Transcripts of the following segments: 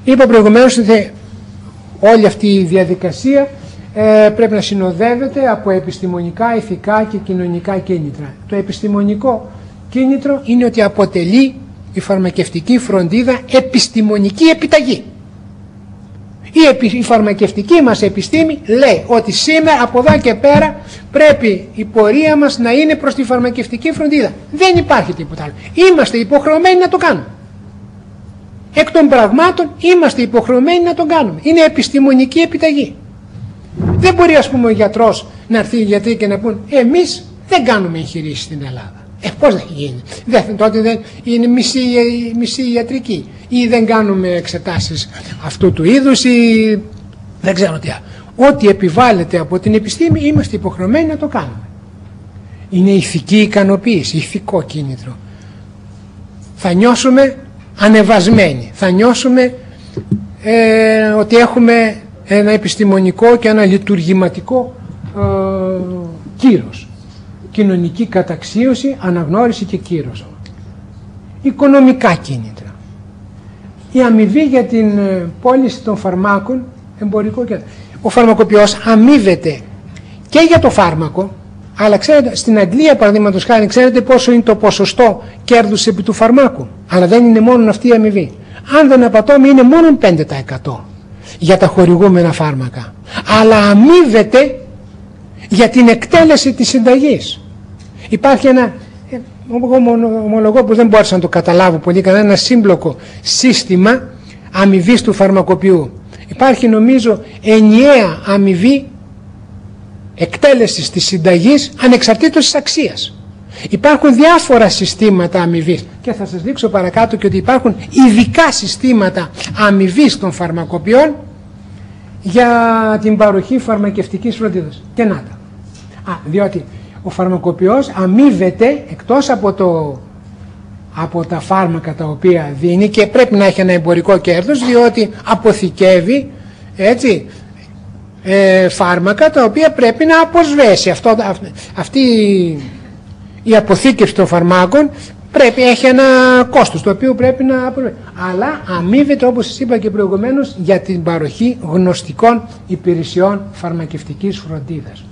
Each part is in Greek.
Είπα προηγουμένως ότι όλη αυτή η διαδικασία πρέπει να συνοδεύεται από επιστημονικά, ηθικά και κοινωνικά κίνητρα. Το επιστημονικό κίνητρο είναι ότι αποτελεί η φαρμακευτική φροντίδα επιστημονική επιταγή. Η φαρμακευτική μας επιστήμη λέει ότι σήμερα από εδώ και πέρα πρέπει η πορεία μας να είναι προς τη φαρμακευτική φροντίδα. Δεν υπάρχει τίποτα άλλο. Είμαστε υποχρεωμένοι να το κάνουμε. Εκ των πραγμάτων είμαστε υποχρεωμένοι να το κάνουμε. Είναι επιστημονική επιταγή. Δεν μπορεί, ας πούμε, ο γιατρός να έρθει οι γιατροί και να πούν εμείς δεν κάνουμε εγχειρήσεις στην Ελλάδα. Πώς θα γίνει? Τότε δεν είναι μισή ιατρική, ή δεν κάνουμε εξετάσεις αυτού του είδους, ή δεν ξέρω τι. Ό,τι επιβάλλεται από την επιστήμη είμαστε υποχρεωμένοι να το κάνουμε. Είναι ηθική ικανοποίηση, ηθικό κίνητρο. Θα νιώσουμε ανεβασμένοι, θα νιώσουμε ότι έχουμε ένα επιστημονικό και ένα λειτουργηματικό κύρος. Κοινωνική καταξίωση, αναγνώριση και κύρος. Οικονομικά κίνητρα. Η αμοιβή για την πώληση των φαρμάκων, εμπορικό και... Ο φαρμακοποιός αμείβεται και για το φάρμακο, αλλά ξέρετε, στην Αγγλία παραδείγματος χάρη, ξέρετε πόσο είναι το ποσοστό κέρδους επί του φαρμάκου. Αλλά δεν είναι μόνο αυτή η αμοιβή. Αν δεν απατώμε, είναι μόνο 5% για τα χορηγούμενα φάρμακα. Αλλά αμείβεται για την εκτέλεση της συνταγής. Υπάρχει ένα, ομολογώ που δεν μπόρεσα να το καταλάβω πολύ καλά, ένα σύμπλοκο σύστημα αμοιβής του φαρμακοποιού. Υπάρχει, νομίζω, ενιαία αμοιβή εκτέλεσης της συνταγής ανεξαρτήτως της αξίας. Υπάρχουν διάφορα συστήματα αμοιβής και θα σας δείξω παρακάτω και ότι υπάρχουν ειδικά συστήματα αμοιβής των φαρμακοποιών για την παροχή φαρμακευτικής φροντίδας. Και να τα. Διότι ο φαρμακοποιός αμείβεται εκτός από τα φάρμακα τα οποία δίνει, και πρέπει να έχει ένα εμπορικό κέρδος, διότι αποθηκεύει, έτσι, φάρμακα τα οποία πρέπει να αποσβέσει. Αυτή η αποθήκευση των φαρμάκων έχει ένα κόστος το οποίο πρέπει να αποσβέσει. Αλλά αμείβεται, όπως σας είπα και προηγουμένως, για την παροχή γνωστικών υπηρεσιών φαρμακευτικής φροντίδας.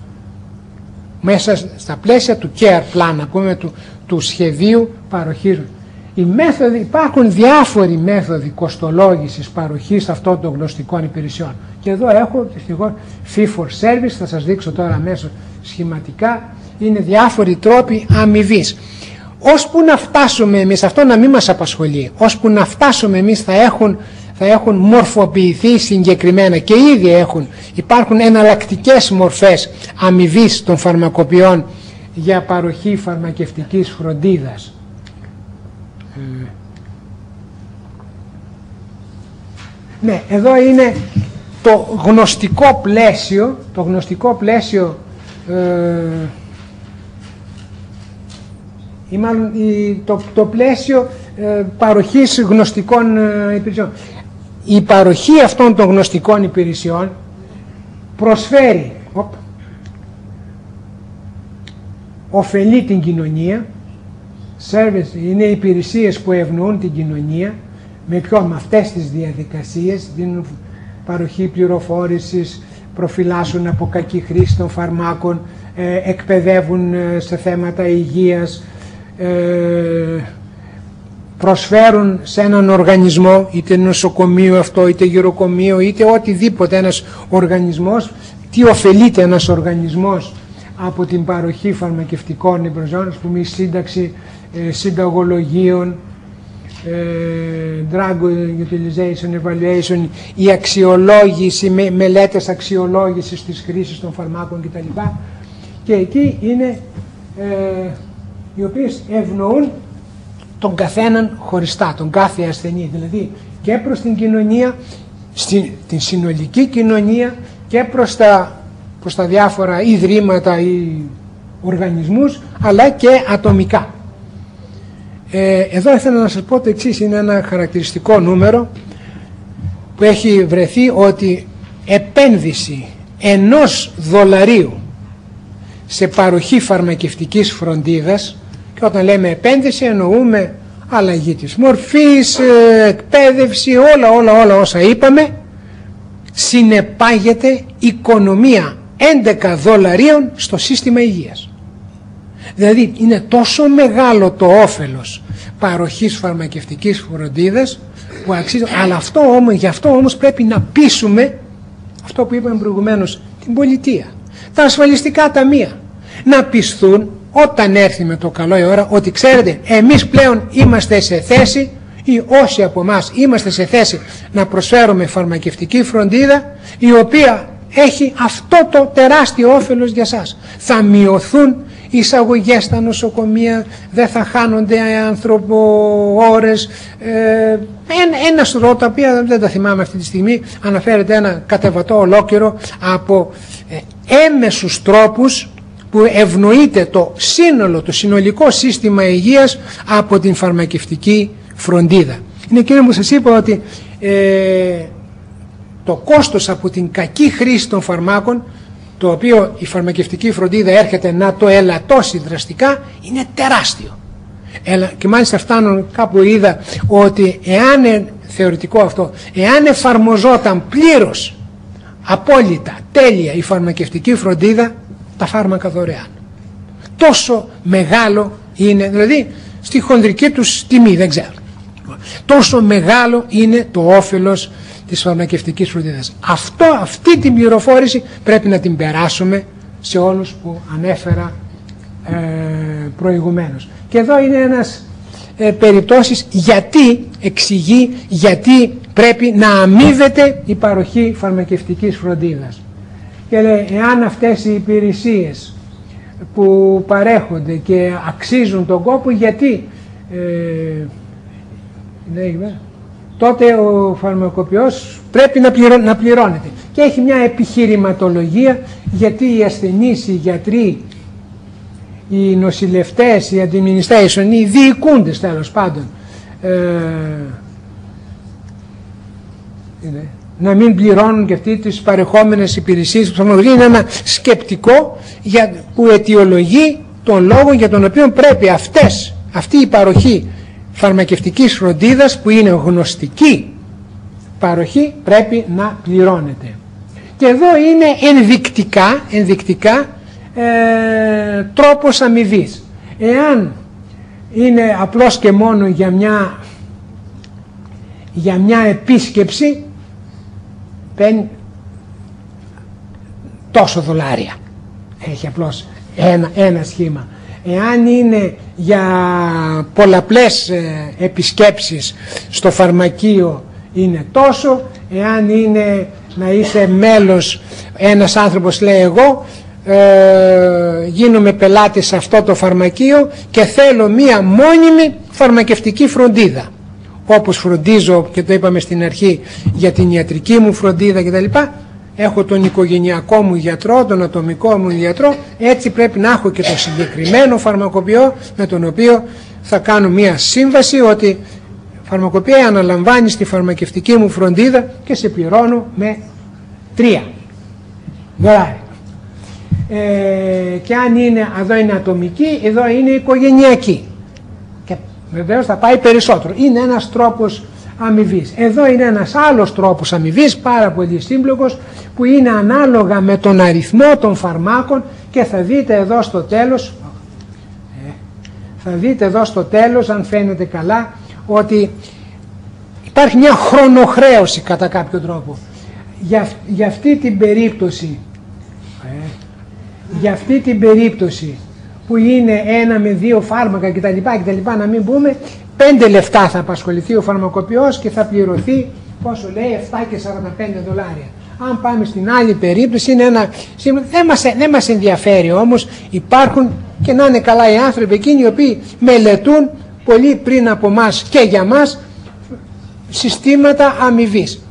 Μέσα στα πλαίσια του care plan, του σχεδίου παροχής. Υπάρχουν διάφοροι μέθοδοι κοστολόγησης παροχής αυτών των γνωστικών υπηρεσιών. Και εδώ έχω fee for service, θα σας δείξω τώρα αμέσως σχηματικά. Είναι διάφοροι τρόποι αμοιβής. Ώσπου να φτάσουμε εμείς, αυτό να μην μας απασχολεί, ώσπου να φτάσουμε εμείς θα έχουν μορφοποιηθεί συγκεκριμένα, και ήδη υπάρχουν εναλλακτικές μορφές αμοιβής των φαρμακοποιών για παροχή φαρμακευτικής φροντίδας. Ναι, εδώ είναι το γνωστικό πλαίσιο, ή μάλλον το πλαίσιο παροχής γνωστικών υπηρεσιών. Η παροχή αυτών των γνωστικών υπηρεσιών προσφέρει, ωφελεί την κοινωνία. Service είναι υπηρεσίες που ευνοούν την κοινωνία. Με αυτές τις διαδικασίες, δίνουν παροχή πληροφόρησης, προφυλάσσουν από κακή χρήση των φαρμάκων, εκπαιδεύουν σε θέματα υγείας, προσφέρουν σε έναν οργανισμό, είτε νοσοκομείο αυτό, είτε γυροκομείο, είτε οτιδήποτε, ένας οργανισμός, τι ωφελείται ένας οργανισμός από την παροχή φαρμακευτικών υπηρεσιών, ας πούμε η σύνταξη συνταγολογίων, drug utilization evaluation, η αξιολόγηση, μελέτες αξιολόγησης της χρήσης των φαρμάκων κτλ. Και εκεί είναι οι οποίες ευνοούν τον καθέναν χωριστά, τον κάθε ασθενή, δηλαδή και προς την κοινωνία, την συνολική κοινωνία, και προς τα διάφορα ιδρύματα ή οργανισμούς, αλλά και ατομικά. Εδώ ήθελα να σας πω το εξής, είναι ένα χαρακτηριστικό νούμερο που έχει βρεθεί, ότι επένδυση $1 σε παροχή φαρμακευτικής φροντίδας, και όταν λέμε επένδυση εννοούμε αλλαγή της μορφής, εκπαίδευση, όλα όσα είπαμε, συνεπάγεται οικονομία $11 στο σύστημα υγείας. Δηλαδή είναι τόσο μεγάλο το όφελος παροχής φαρμακευτικής φροντίδας που αξίζει, αλλά γι' αυτό όμως πρέπει να πείσουμε αυτό που είπαμε προηγουμένως, την πολιτεία, τα ασφαλιστικά ταμεία, να πεισθούν όταν έρθει με το καλό η ώρα ότι ξέρετε, εμείς πλέον είμαστε σε θέση, ή όσοι από εμάς είμαστε σε θέση να προσφέρουμε φαρμακευτική φροντίδα η οποία έχει αυτό το τεράστιο όφελος για σας. Θα μειωθούν οι εισαγωγές στα νοσοκομεία, δεν θα χάνονται ώρες, ένα σωρό τα οποία δεν τα θυμάμαι αυτή τη στιγμή, αναφέρεται ένα κατεβατό ολόκληρο από έμμεσους τρόπους που ευνοείται το συνολικό σύστημα υγείας από την φαρμακευτική φροντίδα. Είναι εκείνο που σας είπα ότι το κόστος από την κακή χρήση των φαρμάκων, το οποίο η φαρμακευτική φροντίδα έρχεται να το ελαττώσει δραστικά, είναι τεράστιο. Και μάλιστα φτάνω, κάπου είδα ότι θεωρητικό αυτό, εάν εφαρμοζόταν πλήρως, απόλυτα, τέλεια η φαρμακευτική φροντίδα, τα φάρμακα δωρεάν. Τόσο μεγάλο είναι, δηλαδή στη χονδρική τους τιμή, δεν ξέρω. Τόσο μεγάλο είναι το όφελος της φαρμακευτικής φροντίδας. Αυτή την πληροφόρηση πρέπει να την περάσουμε σε όλους που ανέφερα προηγουμένως. Και εδώ είναι ένας περιπτώσεις γιατί πρέπει να αμείβεται η παροχή φαρμακευτικής φροντίδας. Και λέει, εάν αυτές οι υπηρεσίες που παρέχονται και αξίζουν τον κόπο, γιατί τότε ο φαρμακοποιός πρέπει να πληρώνεται. Και έχει μια επιχειρηματολογία γιατί οι ασθενείς, οι γιατροί, οι νοσηλευτές, οι administration, οι διοικούντες τέλος πάντων, να μην πληρώνουν και αυτοί τις παρεχόμενες υπηρεσίες. Είναι ένα σκεπτικό που αιτιολογεί τον λόγο για τον οποίο πρέπει αυτή η παροχή φαρμακευτικής φροντίδας, που είναι γνωστική παροχή, πρέπει να πληρώνεται. Και εδώ είναι ενδεικτικά τρόπος αμοιβής. Εάν είναι απλώς και μόνο για μια επίσκεψη, παίρνει τόσο $. Έχει απλώς ένα σχήμα. Εάν είναι για πολλαπλές επισκέψεις στο φαρμακείο, είναι τόσο. Εάν είναι να είσαι μέλος, ένας άνθρωπος λέει, εγώ γίνομαι πελάτης σε αυτό το φαρμακείο και θέλω μία μόνιμη φαρμακευτική φροντίδα, όπως φροντίζω, και το είπαμε στην αρχή, για την ιατρική μου φροντίδα κτλ. Έχω τον οικογενειακό μου γιατρό, τον ατομικό μου γιατρό, έτσι πρέπει να έχω και το συγκεκριμένο φαρμακοποιό με τον οποίο θα κάνω μία σύμβαση ότι φαρμακοποιέ, αναλαμβάνεις τη φαρμακευτική μου φροντίδα και σε πληρώνω με $3. Και αν είναι, εδώ είναι ατομική, εδώ είναι οικογενειακή. Και βεβαίως θα πάει περισσότερο. Είναι ένας τρόπος αμοιβής. Εδώ είναι ένας άλλος τρόπος αμοιβής, πάρα πολύ σύμπλοκος, που είναι ανάλογα με τον αριθμό των φαρμάκων, και θα δείτε εδώ στο τέλος, αν φαίνεται καλά, ότι υπάρχει μια χρονοχρέωση κατά κάποιο τρόπο. Για αυτή την περίπτωση που είναι 1 με 2 φάρμακα κτλ, να μην πούμε, 5 λεπτά θα απασχοληθεί ο φαρμακοποιός και θα πληρωθεί, πόσο λέει, $7,45. Αν πάμε στην άλλη περίπτωση, είναι δεν μας ενδιαφέρει όμως, υπάρχουν, και να είναι καλά οι άνθρωποι εκείνοι οι οποίοι μελετούν πολύ πριν από μας και για μας συστήματα αμοιβής.